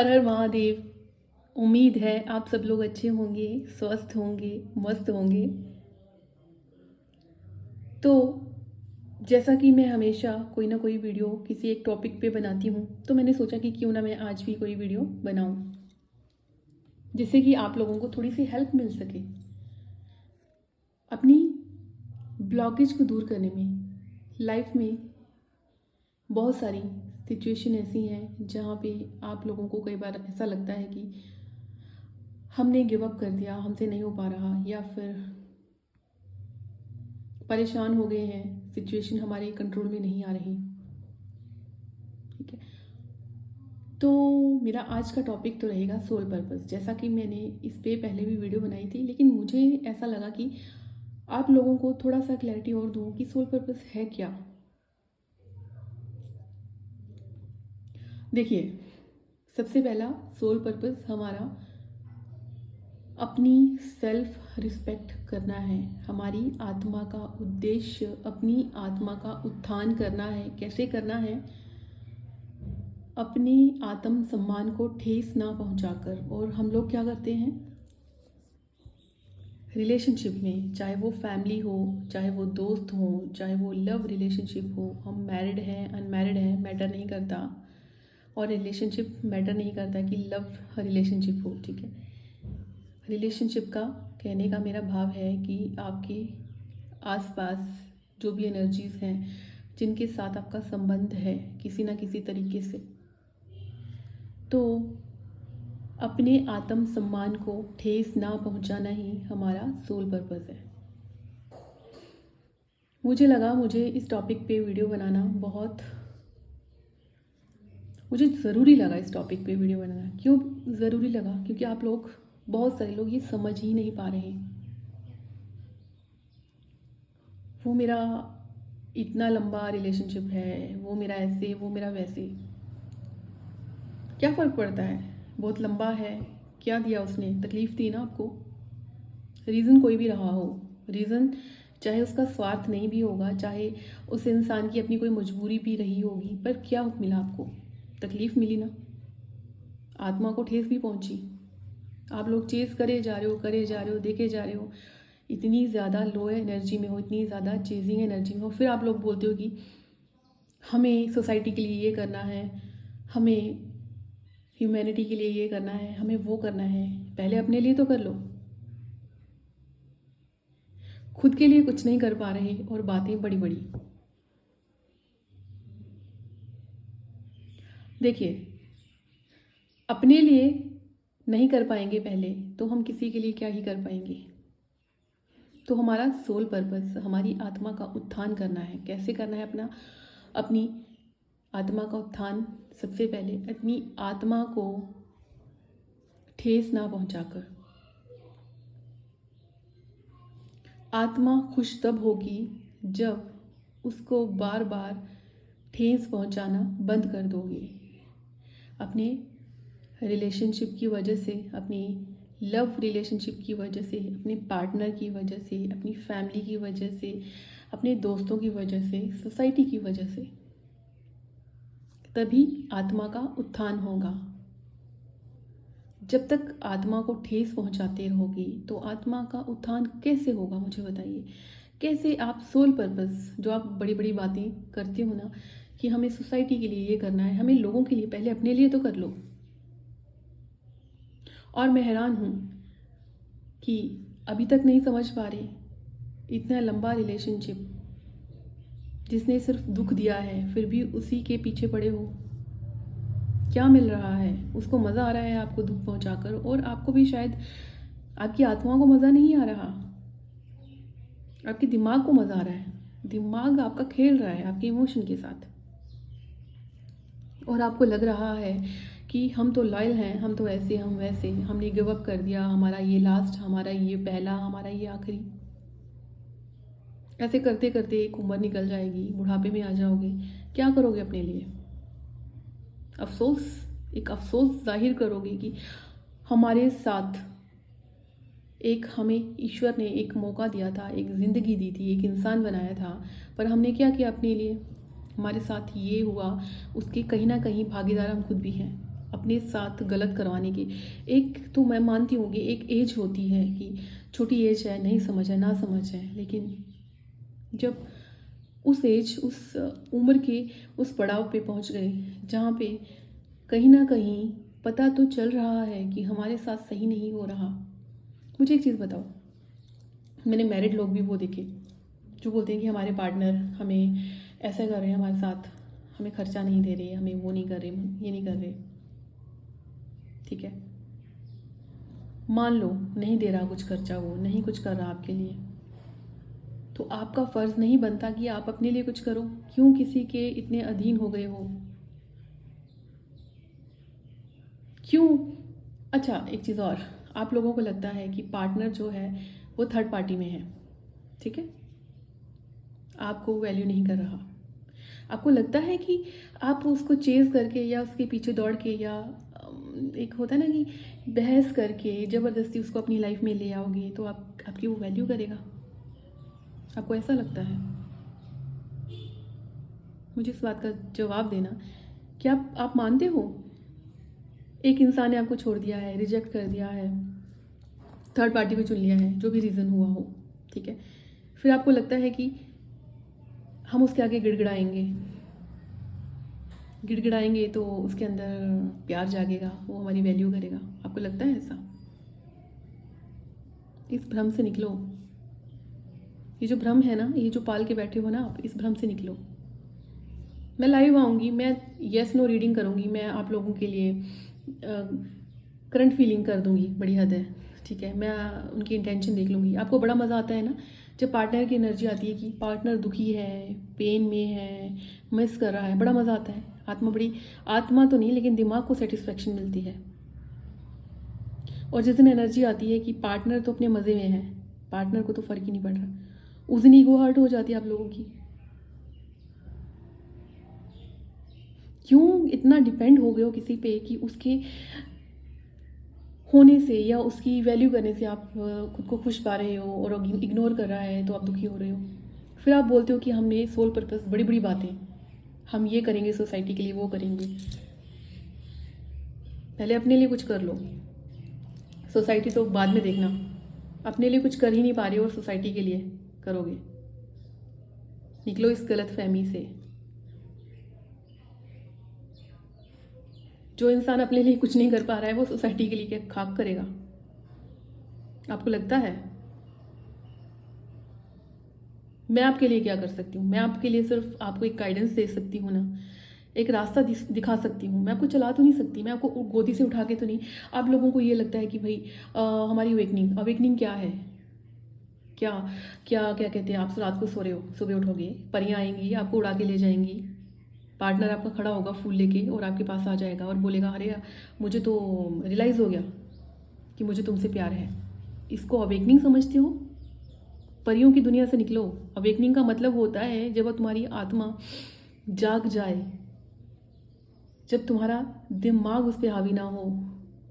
हर हर महादेव। उम्मीद है आप सब लोग अच्छे होंगे, स्वस्थ होंगे, मस्त होंगे। तो जैसा कि मैं हमेशा कोई ना कोई वीडियो किसी एक टॉपिक पे बनाती हूँ, तो मैंने सोचा कि क्यों ना मैं आज भी कोई वीडियो बनाऊँ जिससे कि आप लोगों को थोड़ी सी हेल्प मिल सके अपनी ब्लॉकेज को दूर करने में। लाइफ में बहुत सारी सिचुएशन ऐसी हैं जहाँ पे आप लोगों को कई बार ऐसा लगता है कि हमने गिव अप कर दिया, हमसे नहीं हो पा रहा, या फिर परेशान हो गए हैं, सिचुएशन हमारे कंट्रोल में नहीं आ रही। ठीक है, तो मेरा आज का टॉपिक तो रहेगा सोल पर्पस। जैसा कि मैंने इस पे पहले भी वीडियो बनाई थी, लेकिन मुझे ऐसा लगा कि आप लोगों को थोड़ा सा क्लैरिटी और दूँ कि सोल पर्पस है क्या। देखिए, सबसे पहला सोल पर्पस हमारा अपनी सेल्फ रिस्पेक्ट करना है। हमारी आत्मा का उद्देश्य अपनी आत्मा का उत्थान करना है। कैसे करना है? अपने आत्म सम्मान को ठेस ना पहुंचाकर। और हम लोग क्या करते हैं रिलेशनशिप में, चाहे वो फैमिली हो, चाहे वो दोस्त हो, चाहे वो लव रिलेशनशिप हो, हम मैरिड हैं अनमैरिड हैं मैटर नहीं करता, और रिलेशनशिप मैटर नहीं करता कि लव रिलेशनशिप हो। ठीक है, रिलेशनशिप का कहने का मेरा भाव है कि आपके आसपास जो भी एनर्जीज़ हैं जिनके साथ आपका संबंध है किसी ना किसी तरीके से, तो अपने आत्म सम्मान को ठेस ना पहुंचाना ही हमारा सोल पर्पस है। मुझे लगा मुझे इस टॉपिक पे वीडियो बनाना मुझे ज़रूरी लगा इस टॉपिक पे वीडियो बनाना। क्यों ज़रूरी लगा? क्योंकि आप लोग, बहुत सारे लोग ये समझ ही नहीं पा रहे हैं। वो मेरा इतना लंबा रिलेशनशिप है, वो मेरा ऐसे, वो मेरा वैसे। क्या फ़र्क पड़ता है? बहुत लंबा है, क्या दिया उसने? तकलीफ़ दी ना आपको। रीज़न कोई भी रहा हो, रीज़न चाहे उसका स्वार्थ नहीं भी होगा, चाहे उस इंसान की अपनी कोई मजबूरी भी रही होगी, पर क्या मिला आपको? तकलीफ़ मिली ना, आत्मा को ठेस भी पहुंची। आप लोग चेज़ करे जा रहे हो, देखे जा रहे हो, इतनी ज़्यादा लो एनर्जी में हो, इतनी ज़्यादा चेजिंग एनर्जी में हो, फिर आप लोग बोलते हो कि हमें सोसाइटी के लिए ये करना है, हमें ह्यूमैनिटी के लिए ये करना है, हमें वो करना है। पहले अपने लिए तो कर लो। खुद के लिए कुछ नहीं कर पा रहे और बातें बड़ी बड़ी। देखिए, अपने लिए नहीं कर पाएंगे पहले, तो हम किसी के लिए क्या ही कर पाएंगे। तो हमारा सोल पर्पस हमारी आत्मा का उत्थान करना है। कैसे करना है अपनी आत्मा का उत्थान? सबसे पहले अपनी आत्मा को ठेस ना पहुंचाकर। आत्मा खुश तब होगी जब उसको बार बार ठेस पहुंचाना बंद कर दोगे। अपने रिलेशनशिप की वजह से, अपनी लव रिलेशनशिप की वजह से, अपने पार्टनर की वजह से, अपनी फैमिली की वजह से, अपने दोस्तों की वजह से, सोसाइटी की वजह से, तभी आत्मा का उत्थान होगा। जब तक आत्मा को ठेस पहुंचाते रहोगे तो आत्मा का उत्थान कैसे होगा? मुझे बताइए। कैसे आप सोल पर्पस, जो आप बड़ी बड़ी बातें करते हो ना कि हमें सोसाइटी के लिए ये करना है, हमें लोगों के लिए, पहले अपने लिए तो कर लो। और मैं हैरान हूँ कि अभी तक नहीं समझ पा रहे, इतना लंबा रिलेशनशिप जिसने सिर्फ दुख दिया है, फिर भी उसी के पीछे पड़े हो। क्या मिल रहा है? उसको मज़ा आ रहा है आपको दुख पहुंचाकर, और आपको भी शायद, आपकी आत्मा को मज़ा नहीं आ रहा, आपके दिमाग को मज़ा आ रहा है। दिमाग आपका खेल रहा है आपके इमोशन के साथ, और आपको लग रहा है कि हम तो लॉयल हैं, हम तो ऐसे, हम वैसे, हमने गिव अप कर दिया, हमारा ये लास्ट, हमारा ये पहला, हमारा ये आखिरी। ऐसे करते करते एक उम्र निकल जाएगी, बुढ़ापे में आ जाओगे। क्या करोगे अपने लिए? अफसोस, एक अफसोस जाहिर करोगे कि हमारे साथ हमें ईश्वर ने एक मौका दिया था, एक ज़िंदगी दी थी, एक इंसान बनाया था, पर हमने क्या किया अपने लिए? हमारे साथ ये हुआ, उसके कहीं ना कहीं भागीदार हम खुद भी हैं। अपने साथ गलत करवाने की। एक तो मैं मानती हूँ कि एक एज होती है कि छोटी एज है, नहीं समझ है, ना समझ है, लेकिन जब उस एज, उस उम्र के उस पड़ाव पे पहुँच गए जहाँ पे कहीं ना कहीं पता तो चल रहा है कि हमारे साथ सही नहीं हो रहा। मुझे एक चीज़ बताओ, मैंने मैरिड लोग भी वो देखे जो बोलते हैं कि हमारे पार्टनर हमें ऐसा कर रहे हैं, हमारे साथ हमें खर्चा नहीं दे रहे, हमें वो नहीं कर रहे, ये नहीं कर रहे। ठीक है, मान लो नहीं दे रहा कुछ खर्चा, वो नहीं कुछ कर रहा आपके लिए, तो आपका फ़र्ज़ नहीं बनता कि आप अपने लिए कुछ करो? क्यों किसी के इतने अधीन हो गए हो? क्यों? अच्छा, एक चीज़ और, आप लोगों को लगता है कि पार्टनर जो है वो थर्ड पार्टी में है, ठीक है, आपको वैल्यू नहीं कर रहा। आपको लगता है कि आप उसको चेज़ करके या उसके पीछे दौड़ के या एक होता है ना कि बहस करके ज़बरदस्ती उसको अपनी लाइफ में ले आओगे तो आपकी वो वैल्यू करेगा? आपको ऐसा लगता है? मुझे इस बात का जवाब देना कि आप मानते हो एक इंसान ने आपको छोड़ दिया है, रिजेक्ट कर दिया है, थर्ड पार्टी को चुन लिया है, जो भी रीज़न हुआ हो, ठीक है, फिर आपको लगता है कि हम उसके आगे गिड़गिड़ाएंगे, गिड़गिड़ाएंगे तो उसके अंदर प्यार जागेगा, वो हमारी वैल्यू करेगा? आपको लगता है ऐसा? इस भ्रम से निकलो। ये जो भ्रम है ना, ये जो पाल के बैठे हो ना आप, इस भ्रम से निकलो। मैं लाइव आऊँगी, मैं येस नो रीडिंग करूँगी, मैं आप लोगों के लिए करंट फीलिंग कर दूँगी, बड़ी हद है, ठीक है, मैं उनकी इंटेंशन देख लूँगी। आपको बड़ा मज़ा आता है ना जब पार्टनर की एनर्जी आती है कि पार्टनर दुखी है, पेन में है, मिस कर रहा है, बड़ा मज़ा आता है। आत्मा तो नहीं लेकिन दिमाग को सेटिस्फेक्शन मिलती है। और जिस दिन एनर्जी आती है कि पार्टनर तो अपने मज़े में है, पार्टनर को तो फ़र्क ही नहीं पड़ रहा, उस दिन ईगो हर्ट हो जाती है आप लोगों की। क्यों इतना डिपेंड हो गए हो किसी पे कि उसके होने से या उसकी वैल्यू करने से आप खुद को खुश पा रहे हो और इग्नोर कर रहा है तो आप दुखी हो रहे हो। फिर आप बोलते हो कि हमने सोल पर्पस, बड़ी बड़ी बातें, हम ये करेंगे सोसाइटी के लिए, वो करेंगे। पहले अपने लिए कुछ कर लो, सोसाइटी तो बाद में देखना। अपने लिए कुछ कर ही नहीं पा रहे हो और सोसाइटी के लिए करोगे? निकलो इस गलत फहमी से। जो इंसान अपने लिए कुछ नहीं कर पा रहा है वो सोसाइटी के लिए क्या खाक करेगा? आपको लगता है? मैं आपके लिए क्या कर सकती हूँ? मैं आपके लिए सिर्फ आपको एक गाइडेंस दे सकती हूँ ना, एक रास्ता दिखा सकती हूँ। मैं आपको चला तो नहीं सकती, मैं आपको गोदी से उठा के तो नहीं। आप लोगों को ये लगता है कि भाई हमारी अवेकनिंग क्या है? क्या क्या क्या कहते हैं, आप रात को सो रहे हो, सुबह उठोगे, परियां आएंगी, आपको उड़ा के ले जाएंगी, पार्टनर आपका खड़ा होगा फूल लेके और आपके पास आ जाएगा और बोलेगा अरे मुझे तो रियलाइज़ हो गया कि मुझे तुमसे प्यार है। इसको अवेकनिंग समझते हो? परियों की दुनिया से निकलो। अवेकनिंग का मतलब होता है जब तुम्हारी आत्मा जाग जाए, जब तुम्हारा दिमाग उस पर हावी ना हो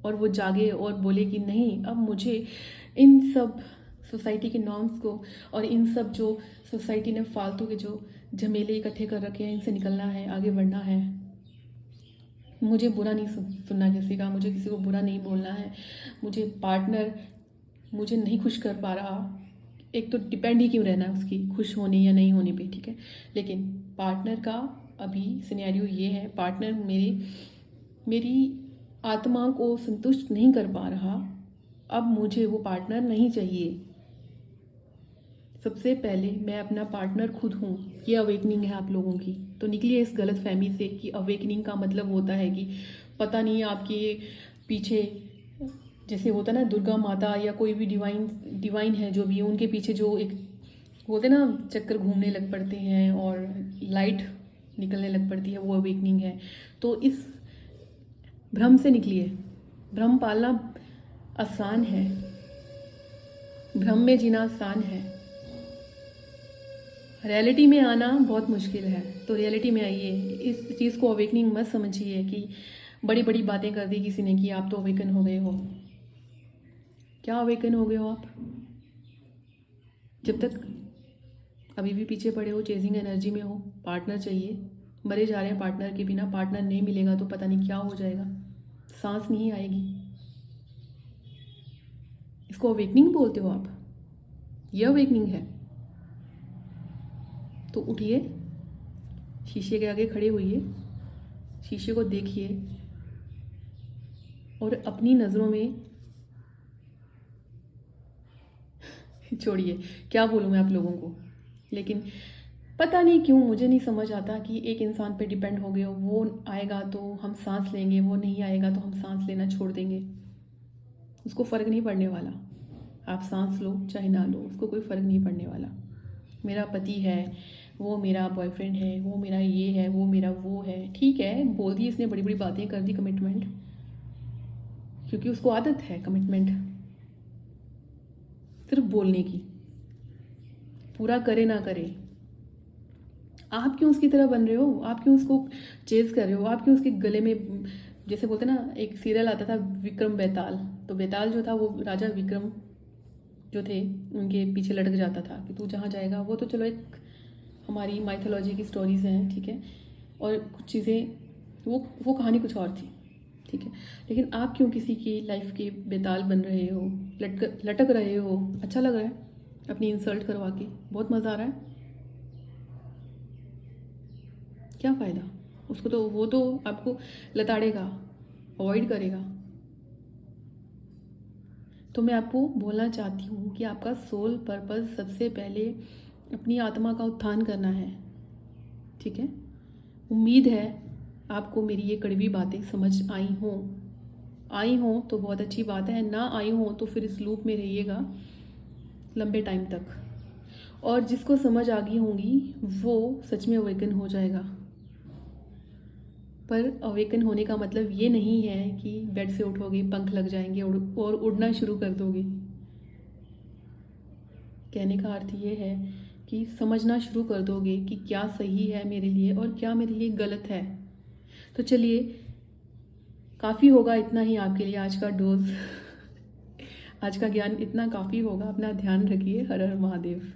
और वो जागे और बोले कि नहीं, अब मुझे इन सब सोसाइटी के नॉर्म्स को और इन सब जो सोसाइटी ने फालतू के जो झमेले इकट्ठे कर रखे हैं, इनसे निकलना है, आगे बढ़ना है। मुझे बुरा नहीं सुनना किसी का, मुझे किसी को बुरा नहीं बोलना है। मुझे पार्टनर मुझे नहीं खुश कर पा रहा, एक तो डिपेंड ही क्यों रहना है उसकी खुश होने या नहीं होने पे, ठीक है, लेकिन पार्टनर का अभी सिनेरियो ये है, पार्टनर मेरी आत्मा को संतुष्ट नहीं कर पा रहा, अब मुझे वो पार्टनर नहीं चाहिए। सबसे पहले मैं अपना पार्टनर खुद हूँ। ये अवेकनिंग है आप लोगों की। तो निकलिए इस गलत फहमी से कि अवेकनिंग का मतलब होता है कि पता नहीं आपके पीछे, जैसे होता है ना दुर्गा माता या कोई भी डिवाइन है जो भी है, उनके पीछे जो एक होते ना चक्कर घूमने लग पड़ते हैं और लाइट निकलने लग पड़ती है, वो अवेकनिंग है। तो इस भ्रम से निकलिए। भ्रम पालना आसान है, भ्रम में जीना आसान है, रियलिटी में आना बहुत मुश्किल है। तो रियलिटी में आइए। इस चीज़ को अवेकनिंग मत समझिए कि बड़ी बड़ी बातें कर दी किसी ने कि आप तो अवेकन हो गए हो। क्या अवेकन हो गए हो आप? जब तक अभी भी पीछे पड़े हो, चेजिंग एनर्जी में हो, पार्टनर चाहिए, मरे जा रहे हैं पार्टनर के बिना, पार्टनर नहीं मिलेगा तो पता नहीं क्या हो जाएगा। सांस नहीं आएगी। इसको अवेकनिंग बोलते हो आप? ये अवेकनिंग है? तो उठिए, शीशे के आगे खड़े होइए, शीशे को देखिए और अपनी नज़रों में छोड़िए, क्या बोलूँ मैं आप लोगों को। लेकिन पता नहीं क्यों मुझे नहीं समझ आता कि एक इंसान पे डिपेंड हो गए हो, वो आएगा तो हम सांस लेंगे, वो नहीं आएगा तो हम सांस लेना छोड़ देंगे। उसको फ़र्क नहीं पड़ने वाला, आप सांस लो चाहे ना लो, उसको कोई फ़र्क नहीं पड़ने वाला। मेरा पति है, वो मेरा बॉयफ्रेंड है, वो मेरा ये है, वो मेरा वो है, ठीक है, बोल दी इसने, बड़ी बड़ी बातें कर दी, कमिटमेंट, क्योंकि उसको आदत है कमिटमेंट सिर्फ बोलने की, पूरा करे ना करे। आप क्यों उसकी तरह बन रहे हो? आप क्यों उसको चेज कर रहे हो? आप क्यों उसके गले में, जैसे बोलते ना, एक सीरियल आता था विक्रम बेताल, तो बेताल जो था वो राजा विक्रम जो थे उनके पीछे लटक जाता था कि तू जहाँ जाएगा। वो तो चलो एक हमारी माइथोलॉजी की स्टोरीज हैं, ठीक है, और कुछ चीज़ें, वो कहानी कुछ और थी, ठीक है। लेकिन आप क्यों किसी की लाइफ के बेताल बन रहे हो, लटक रहे हो? अच्छा लग रहा है अपनी इंसल्ट करवा के, बहुत मज़ा आ रहा है, क्या फ़ायदा? उसको तो, वो तो आपको लताड़ेगा, अवॉइड करेगा। तो मैं आपको बोलना चाहती हूँ कि आपका सोल पर्पस सबसे पहले अपनी आत्मा का उत्थान करना है, ठीक है। उम्मीद है आपको मेरी ये कड़वी बातें समझ आई हों तो बहुत अच्छी बात है, ना आई हों तो फिर इस लूप में रहिएगा लंबे टाइम तक, और जिसको समझ आ गई होंगी वो सच में अवेकन हो जाएगा। पर अवेकन होने का मतलब ये नहीं है कि बेड से उठोगे, पंख लग जाएंगे और उड़ना शुरू कर दोगे। कहने का अर्थ ये है कि समझना शुरू कर दोगे कि क्या सही है मेरे लिए और क्या मेरे लिए गलत है। तो चलिए, काफ़ी होगा इतना ही आपके लिए आज का डोज। आज का ज्ञान इतना काफ़ी होगा। अपना ध्यान रखिए। हर हर महादेव।